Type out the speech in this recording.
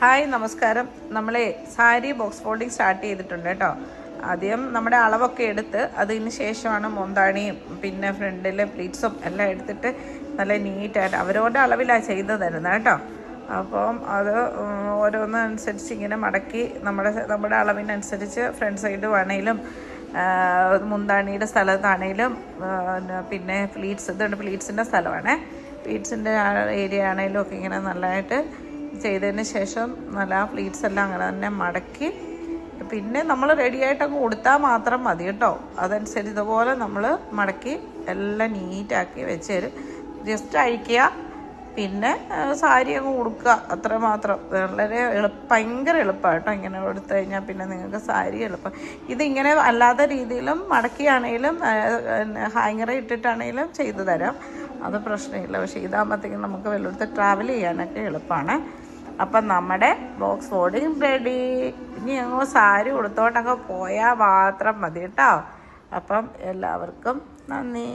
Hi നമസ്കാരം. നമ്മളെ sari box folding start ചെയ്തിട്ടുണ്ട് കേട്ടോ. ആദ്യം നമ്മുടെ അളവൊക്കെ എടുത്ത് അതിന് ശേഷമാണ് മുന്താണിയും പിന്നെ ഫ്രണ്ടിലെ പ്ലീറ്റ്സും എല്ലാം എടുത്തിട്ട് നല്ല നീറ്റായിട്ട് അവരവരുടെ അളവിലാണ് ചെയ്ത് തരുന്നത് കേട്ടോ. അപ്പം അത് ഓരോന്നനുസരിച്ച് ഇങ്ങനെ മടക്കി നമ്മുടെ അളവിനനുസരിച്ച് ഫ്രണ്ട് സൈഡ് വേണേലും മുന്താണിയുടെ സ്ഥലത്താണേലും പിന്നെ ഇതുണ്ട് പ്ലീറ്റ്സിൻ്റെ സ്ഥലമാണ്. പ്ലീറ്റ്സിൻ്റെ ഏരിയ ആണെങ്കിലും ഒക്കെ ഇങ്ങനെ നല്ലതായിട്ട് ചെയ്തതിന് ശേഷം നല്ല പ്ലീറ്റ്സ് എല്ലാം അങ്ങനെ തന്നെ മടക്കി പിന്നെ നമ്മൾ റെഡിയായിട്ട് അങ്ങ് കൊടുത്താൽ മാത്രം മതി കേട്ടോ. അതനുസരിച്ച് ഇതുപോലെ നമ്മൾ മടക്കി എല്ലാം നീറ്റാക്കി വെച്ച് തരും. ജസ്റ്റ് അഴിക്കുക, പിന്നെ സാരി അങ്ങ് ഉടുക്കുക, അത്ര മാത്രം. വളരെ ഭയങ്കര എളുപ്പമാണ് കേട്ടോ. ഇങ്ങനെ എടുത്തു കഴിഞ്ഞാൽ പിന്നെ നിങ്ങൾക്ക് സാരി എളുപ്പം. ഇതിങ്ങനെ അല്ലാത്ത രീതിയിലും മടക്കിയാണെങ്കിലും ഹാങ്ങറെ ഇട്ടിട്ടാണെങ്കിലും ചെയ്തു തരാം, അത് പ്രശ്നമില്ല. പക്ഷേ ഇതാകുമ്പോഴത്തേക്കും നമുക്ക് വല്ലയിടത്ത് ട്രാവൽ ചെയ്യാനൊക്കെ എളുപ്പമാണ്. അപ്പം നമ്മുടെ ബോക്സ് ഫോൾഡിങ് റെഡി. ഇനി ഞങ്ങൾ സാരി ഉടുത്തോട്ടൊക്കെ പോയാൽ മാത്രം മതി കേട്ടോ. അപ്പം എല്ലാവർക്കും നന്ദി.